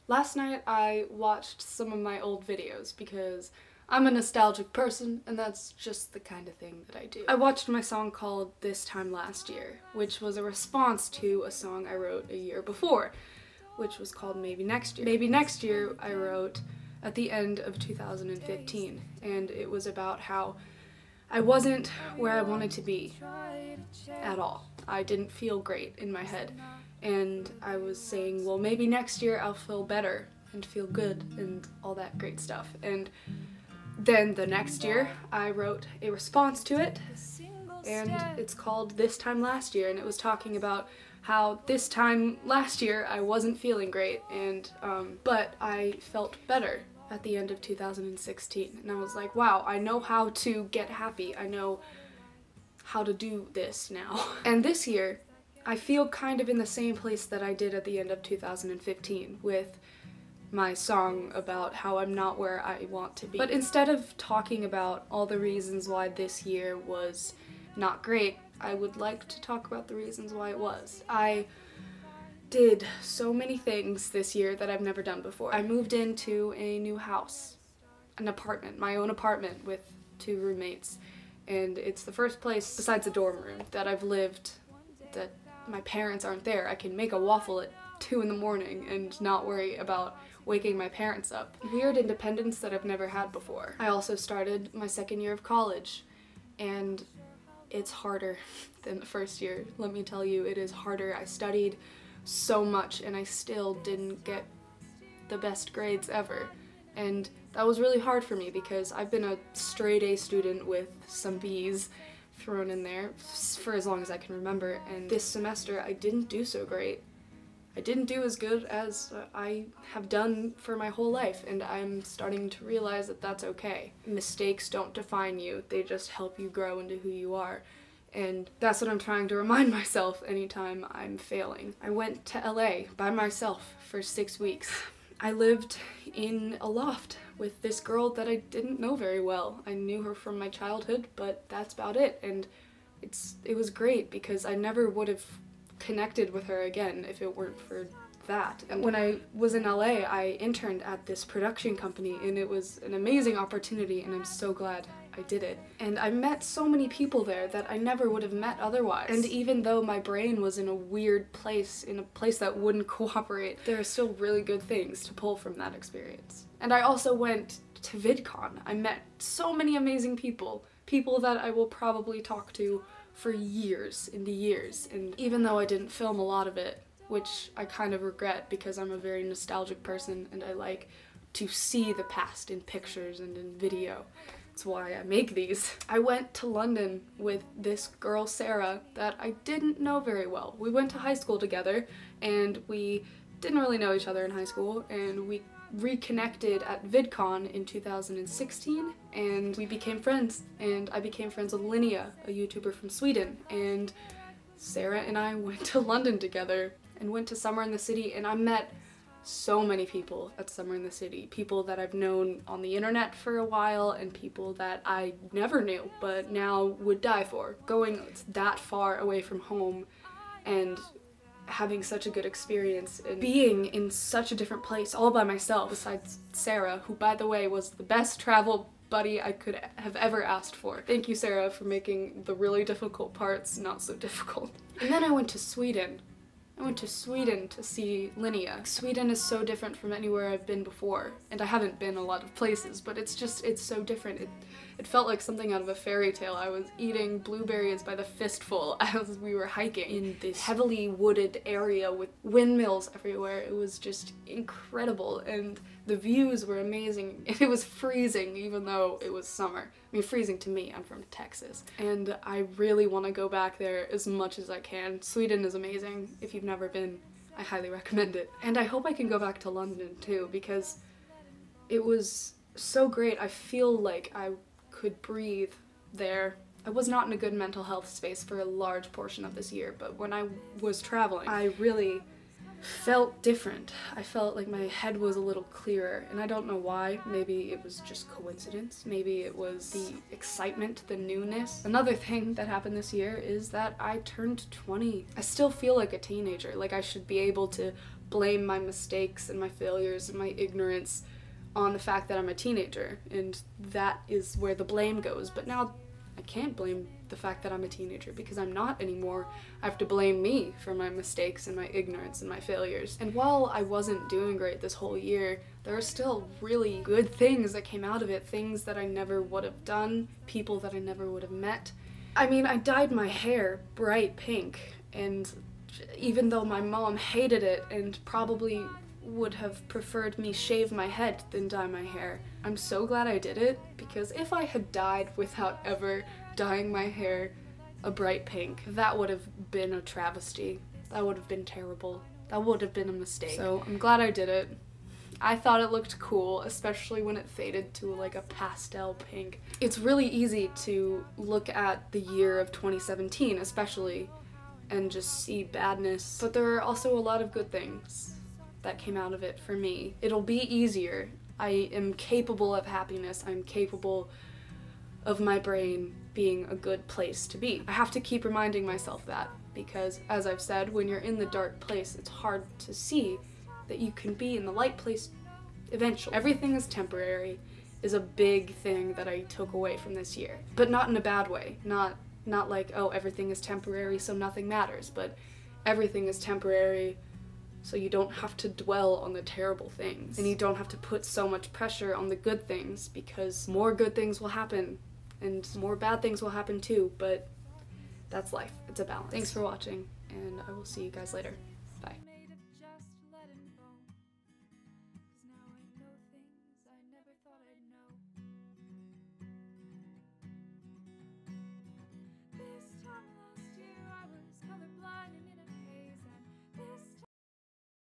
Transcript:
Last night I watched some of my old videos because I'm a nostalgic person and that's just the kind of thing that I do. I watched my song called This Time Last Year, which was a response to a song I wrote a year before, which was called Maybe Next Year. Maybe Next Year I wrote at the end of 2015, and it was about how I wasn't where I wanted to be at all. I didn't feel great in my head, and I was saying, well, maybe next year I'll feel better and feel good and all that great stuff. And then the next year I wrote a response to it, and it's called This Time Last Year, and it was talking about how this time last year I wasn't feeling great, and but I felt better at the end of 2016, and I was like, wow, I know how to get happy. I know how to do this now. And this year, I feel kind of in the same place that I did at the end of 2015 with my song about how I'm not where I want to be. But instead of talking about all the reasons why this year was not great, I would like to talk about the reasons why it was. I did so many things this year that I've never done before. I moved into a new house, an apartment, my own apartment with 2 roommates, and it's the first place besides a dorm room that I've lived that my parents aren't there. I can make a waffle at 2 in the morning and not worry about waking my parents up. Weird independence that I've never had before. I also started my 2nd year of college, and it's harder than the first year. Let me tell you, it is harder. I studied so much and I still didn't get the best grades ever, and that was really hard for me because I've been a straight A student with some B's thrown in there for as long as I can remember, and this semester I didn't do so great. I didn't do as good as I have done for my whole life, and I'm starting to realize that that's okay. Mistakes don't define you, they just help you grow into who you are. And that's what I'm trying to remind myself anytime I'm failing. I went to LA by myself for 6 weeks. I lived in a loft with this girl that I didn't know very well. I knew her from my childhood, but that's about it. And it was great because I never would have connected with her again if it weren't for that. And when I was in LA, I interned at this production company, and it was an amazing opportunity, and I'm so glad I did it. And I met so many people there that I never would have met otherwise. And even though my brain was in a weird place, in a place that wouldn't cooperate, there are still really good things to pull from that experience. And I also went to VidCon. I met so many amazing people that I will probably talk to for years and years. And even though I didn't film a lot of it, which I kind of regret because I'm a very nostalgic person and I like to see the past in pictures and in video. That's why I make these. I went to London with this girl, Sarah, that I didn't know very well. We went to high school together, and we didn't really know each other in high school, and we reconnected at VidCon in 2016, and we became friends, and I became friends with Linnea, a YouTuber from Sweden, and Sarah and I went to London together and went to Summer in the City, and I met so many people at Summer in the City. People that I've known on the internet for a while, and people that I never knew but now would die for. Going that far away from home and having such a good experience and being in such a different place all by myself, besides Sarah, who by the way was the best travel buddy I could have ever asked for. Thank you, Sarah, for making the really difficult parts not so difficult. And then I went to Sweden. I went to Sweden to see Linnea. Sweden is so different from anywhere I've been before, and I haven't been a lot of places, but it's so different. It felt like something out of a fairy tale. I was eating blueberries by the fistful as we were hiking in this heavily wooded area with windmills everywhere. It was just incredible, and the views were amazing. It was freezing even though it was summer. I mean, freezing to me, I'm from Texas. And I really want to go back there as much as I can. Sweden is amazing. If you've never been, I highly recommend it. And I hope I can go back to London too, because it was so great. I feel like I could breathe there. I was not in a good mental health space for a large portion of this year, but when I was traveling, I really felt different. I felt like my head was a little clearer, and I don't know why. Maybe it was just coincidence. Maybe it was the excitement, the newness. Another thing that happened this year is that I turned 20. I still feel like a teenager, like I should be able to blame my mistakes and my failures and my ignorance on the fact that I'm a teenager, and that is where the blame goes. But now I can't blame the fact that I'm a teenager because I'm not anymore. I have to blame me for my mistakes and my ignorance and my failures. And while I wasn't doing great this whole year, there are still really good things that came out of it, things that I never would have done, people that I never would have met. I mean, I dyed my hair bright pink, and even though my mom hated it and probably would have preferred me shave my head than dye my hair, I'm so glad I did it, because if I had died without ever dyeing my hair a bright pink, that would have been a travesty. That would have been terrible. That would have been a mistake. So I'm glad I did it. I thought it looked cool, especially when it faded to like a pastel pink. It's really easy to look at the year of 2017 especially and just see badness, but there are also a lot of good things that came out of it for me. It'll be easier. I am capable of happiness. I'm capable of my brain being a good place to be. I have to keep reminding myself that, because as I've said, when you're in the dark place, it's hard to see that you can be in the light place eventually. Everything is temporary is a big thing that I took away from this year, but not in a bad way. Not like, oh, everything is temporary so nothing matters, but everything is temporary so you don't have to dwell on the terrible things, and you don't have to put so much pressure on the good things, because more good things will happen and more bad things will happen too, but that's life. It's a balance. Thanks for watching, and I will see you guys later. Bye.